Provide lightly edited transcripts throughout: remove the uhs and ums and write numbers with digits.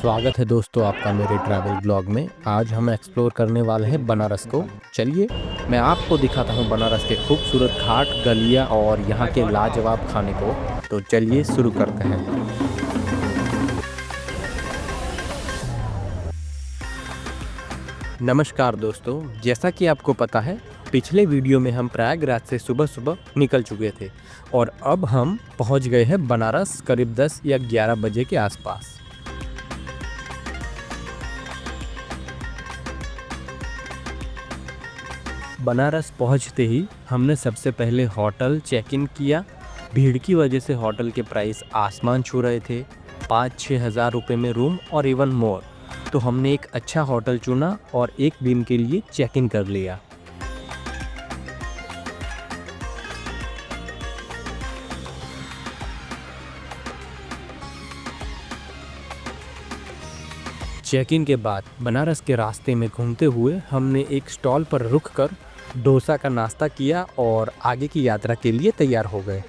स्वागत है दोस्तों आपका मेरे ट्रैवल ब्लॉग में। आज हम एक्सप्लोर करने वाले हैं बनारस को। चलिए मैं आपको दिखाता हूँ बनारस के खूबसूरत घाट, गलियाँ और यहाँ के लाजवाब खाने को। तो चलिए शुरू करते हैं। नमस्कार दोस्तों, जैसा कि आपको पता है पिछले वीडियो में हम प्रयागराज से सुबह सुबह निकल चुके थे और अब हम पहुँच गए हैं बनारस करीब 10 या 11 बजे के आसपास। बनारस पहुंचते ही हमने सबसे पहले होटल चेक इन किया। भीड़ की वजह से होटल के प्राइस आसमान छू रहे थे, 5-6 हज़ार रुपये में रूम और इवन मोर। तो हमने एक अच्छा होटल चुना और एक दिन के लिए चेक इन कर लिया। चेक इन के बाद बनारस के रास्ते में घूमते हुए हमने एक स्टॉल पर रुककर डोसा का नाश्ता किया और आगे की यात्रा के लिए तैयार हो गए।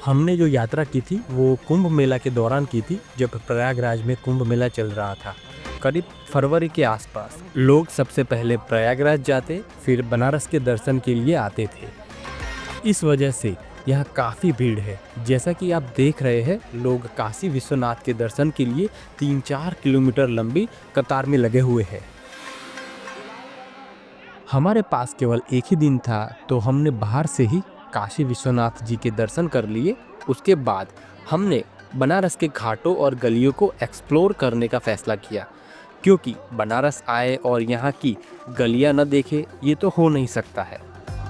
हमने जो यात्रा की थी वो कुंभ मेला के दौरान की थी, जब प्रयागराज में कुंभ मेला चल रहा था। करीब फरवरी के आसपास लोग सबसे पहले प्रयागराज जाते, फिर बनारस के दर्शन के लिए आते थे। इस वजह से यहाँ काफ़ी भीड़ है। जैसा कि आप देख रहे हैं, लोग काशी विश्वनाथ के दर्शन के लिए 3-4 किलोमीटर लंबी कतार में लगे हुए हैं। हमारे पास केवल एक ही दिन था तो हमने बाहर से ही काशी विश्वनाथ जी के दर्शन कर लिए। उसके बाद हमने बनारस के घाटों और गलियों को एक्सप्लोर करने का फैसला किया, क्योंकि बनारस आए और यहाँ की गलियाँ न देखे ये तो हो नहीं सकता है।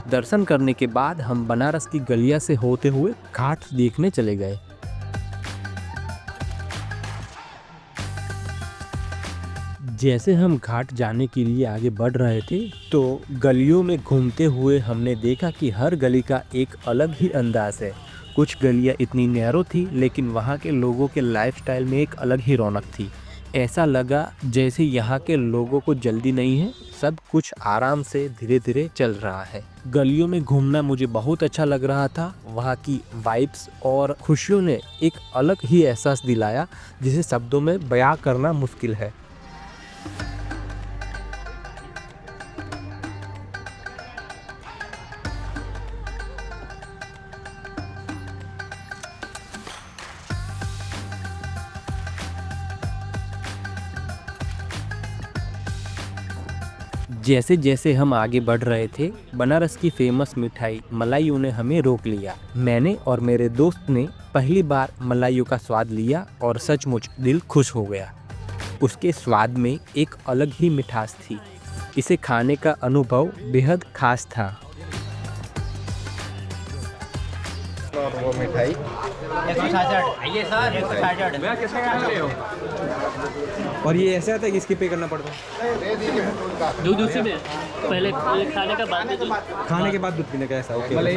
दर्शन करने के बाद हम बनारस की गलियाँ से होते हुए घाट देखने चले गए। जैसे हम घाट जाने के लिए आगे बढ़ रहे थे तो गलियों में घूमते हुए हमने देखा कि हर गली का एक अलग ही अंदाज है। कुछ गलियाँ इतनी नैरो थी, लेकिन वहाँ के लोगों के लाइफस्टाइल में एक अलग ही रौनक थी। ऐसा लगा जैसे यहाँ के लोगों को जल्दी नहीं है, सब कुछ आराम से धीरे धीरे चल रहा है। गलियों में घूमना मुझे बहुत अच्छा लग रहा था। वहाँ की वाइब्स और खुशियों ने एक अलग ही एहसास दिलाया, जिसे शब्दों में बयां करना मुश्किल है। जैसे जैसे हम आगे बढ़ रहे थे, बनारस की फेमस मिठाई मलाइयों ने हमें रोक लिया। मैंने और मेरे दोस्त ने पहली बार मलाइयों का स्वाद लिया और सचमुच दिल खुश हो गया। उसके स्वाद में एक अलग ही मिठास थी। इसे खाने का अनुभव बेहद खास था। और वो मिठाई 166 आइए सर 166 और ये ऐसे आता है कि इसकी पे करना पड़ता है। दूध उसी में पहले खाने का बाद में खाने के बाद दूध पीने का ऐसा। ओके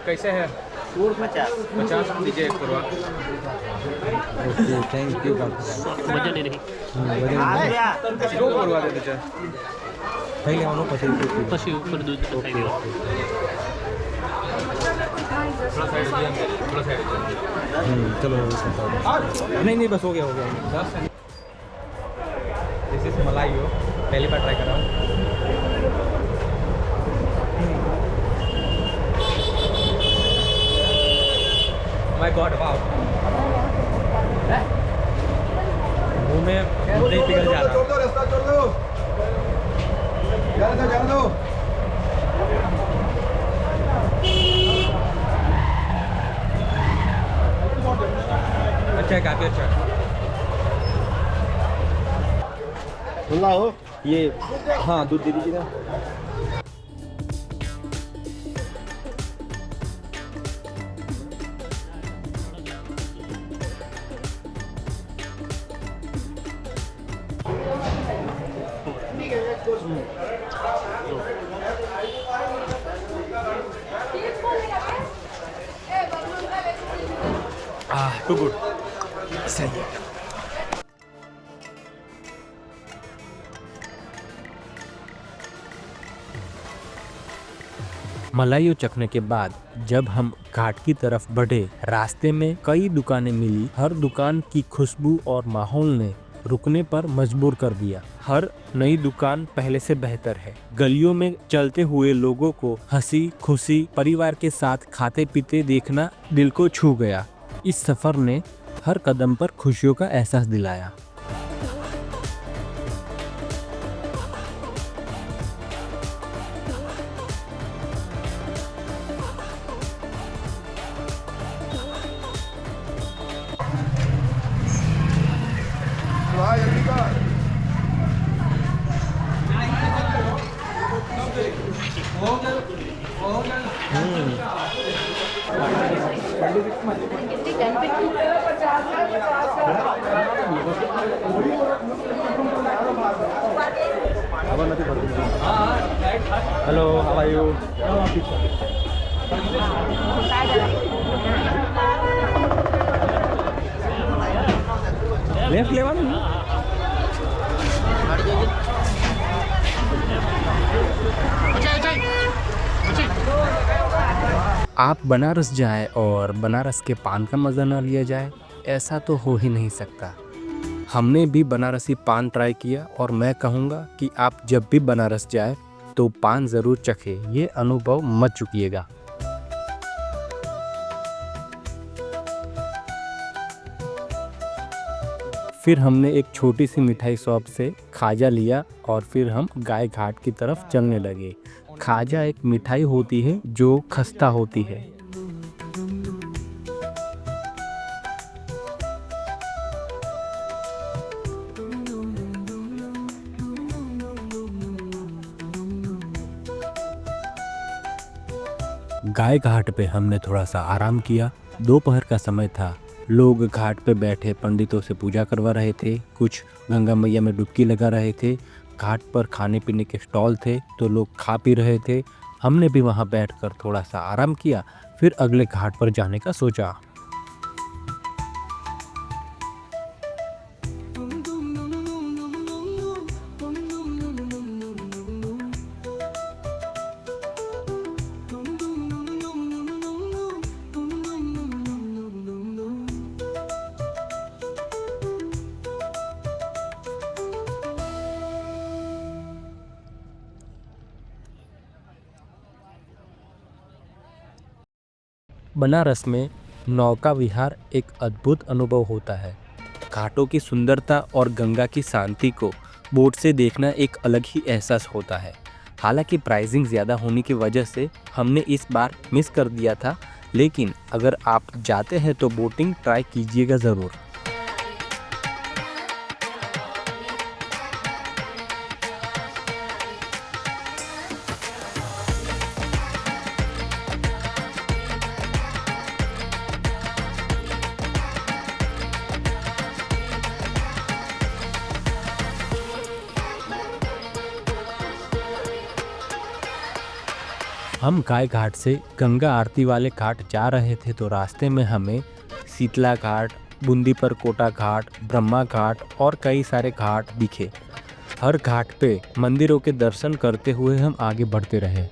कैसे है? 50 दीजिए एक करवा। Okay, thank you. वजन नहीं दो करवा देते चाहे। पहले आओ पसी पसी ऊपर दूध थोड़ा साइड चलो नहीं बस हो गया 10 दिस इज मलाई हो, पहली बार ट्राई कर रहा हूँ। माय गॉड, वाओ, मुंह में नहीं पिघल जा रहा। छोड़ दो, रास्ता छोड़ दो, जाने दो। अच्छा है, काफ़ी अच्छा। खुला हो ये हाँ, दूध दे दीजिएगा। टू गुड, सही है। मलाइयों चखने के बाद जब हम घाट की तरफ बढ़े, रास्ते में कई दुकानें मिली। हर दुकान की खुशबू और माहौल ने रुकने पर मजबूर कर दिया। हर नई दुकान पहले से बेहतर है। गलियों में चलते हुए लोगों को हंसी खुशी परिवार के साथ खाते पीते देखना दिल को छू गया। इस सफर ने हर कदम पर खुशियों का एहसास दिलाया। Hello, how are you? Left लेवन। आप बनारस जाएं और बनारस के पान का मज़ा ना लिया जाए, ऐसा तो हो ही नहीं सकता। हमने भी बनारसी पान ट्राई किया और मैं कहूँगा कि आप जब भी बनारस जाए तो पान ज़रूर चखें, ये अनुभव मत चूकिएगा। फिर हमने एक छोटी सी मिठाई शॉप से खाजा लिया और फिर हम गाय घाट की तरफ चलने लगे। खाजा एक मिठाई होती है जो खस्ता होती है। गाय घाट पे हमने थोड़ा सा आराम किया। दोपहर का समय था। लोग घाट पे बैठे पंडितों से पूजा करवा रहे थे, कुछ गंगा मैया में डुबकी लगा रहे थे। घाट पर खाने पीने के स्टॉल थे तो लोग खा पी रहे थे। हमने भी वहाँ बैठकर थोड़ा सा आराम किया, फिर अगले घाट पर जाने का सोचा। बनारस में नौका विहार एक अद्भुत अनुभव होता है। घाटों की सुंदरता और गंगा की शांति को बोट से देखना एक अलग ही एहसास होता है। हालांकि प्राइसिंग ज़्यादा होने की वजह से हमने इस बार मिस कर दिया था, लेकिन अगर आप जाते हैं तो बोटिंग ट्राई कीजिएगा ज़रूर। हम गाय घाट से गंगा आरती वाले घाट जा रहे थे तो रास्ते में हमें शीतला घाट, बूंदी पर कोटा घाट, ब्रह्मा घाट और कई सारे घाट दिखे। हर घाट पे मंदिरों के दर्शन करते हुए हम आगे बढ़ते रहे।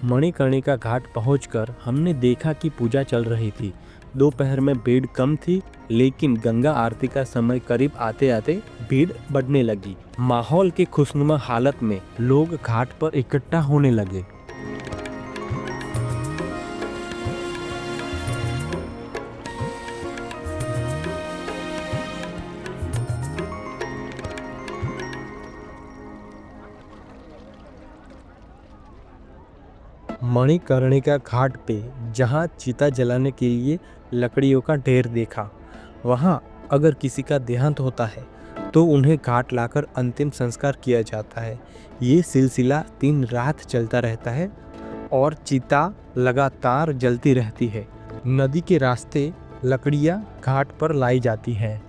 मणिकर्णिका घाट पहुंचकर हमने देखा कि पूजा चल रही थी। दोपहर में भीड़ कम थी, लेकिन गंगा आरती का समय करीब आते आते भीड़ बढ़ने लगी। माहौल के खुशनुमा हालत में लोग घाट पर इकट्ठा होने लगे। मणिकर्णिका घाट पे जहाँ चिता जलाने के लिए लकड़ियों का ढेर देखा, वहाँ अगर किसी का देहांत होता है तो उन्हें घाट लाकर अंतिम संस्कार किया जाता है। ये सिलसिला 3 रात चलता रहता है और चिता लगातार जलती रहती है। नदी के रास्ते लकड़ियाँ घाट पर लाई जाती हैं।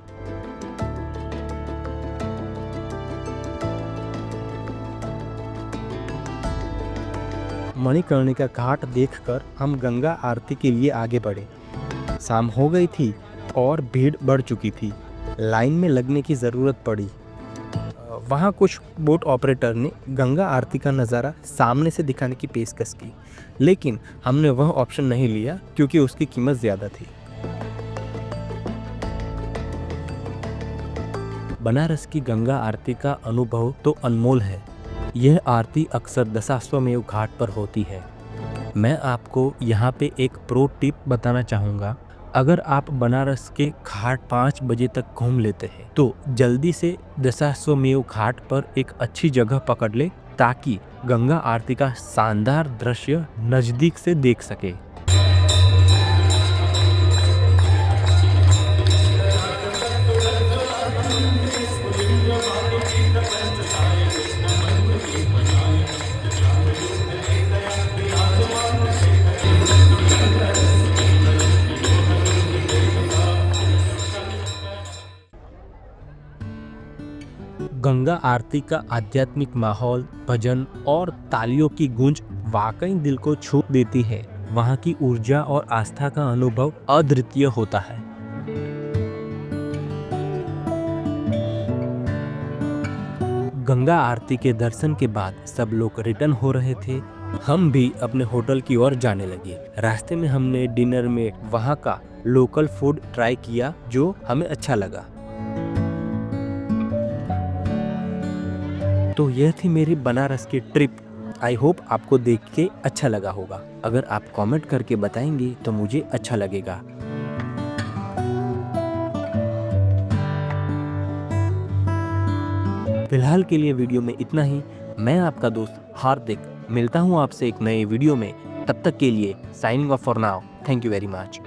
मणिकर्णिका घाट देखकर हम गंगा आरती के लिए आगे बढ़े। शाम हो गई थी और भीड़ बढ़ चुकी थी। लाइन में लगने की ज़रूरत पड़ी। वहाँ कुछ बोट ऑपरेटर ने गंगा आरती का नज़ारा सामने से दिखाने की पेशकश की, लेकिन हमने वह ऑप्शन नहीं लिया क्योंकि उसकी कीमत ज़्यादा थी। बनारस की गंगा आरती का अनुभव तो अनमोल है। यह आरती अक्सर दशाश्वमेध घाट पर होती है। मैं आपको यहाँ पे एक प्रो टिप बताना चाहूँगा। अगर आप बनारस के घाट 5 बजे तक घूम लेते हैं तो जल्दी से दशाश्वमेध घाट पर एक अच्छी जगह पकड़ ले, ताकि गंगा आरती का शानदार दृश्य नज़दीक से देख सके। गंगा आरती का आध्यात्मिक माहौल, भजन और तालियों की गूंज वाकई दिल को छू देती है। वहाँ की ऊर्जा और आस्था का अनुभव अद्वितीय होता है। गंगा आरती के दर्शन के बाद सब लोग रिटर्न हो रहे थे। हम भी अपने होटल की ओर जाने लगे। रास्ते में हमने डिनर में वहाँ का लोकल फूड ट्राई किया, जो हमें अच्छा लगा। तो यह थी मेरी बनारस की ट्रिप। आई होप आपको देख के अच्छा लगा होगा। अगर आप कमेंट करके बताएंगे तो मुझे अच्छा लगेगा। फिलहाल के लिए वीडियो में इतना ही। मैं आपका दोस्त हार्दिक मिलता हूँ आपसे एक नए वीडियो में। तब तक के लिए signing off for now. Thank you very much.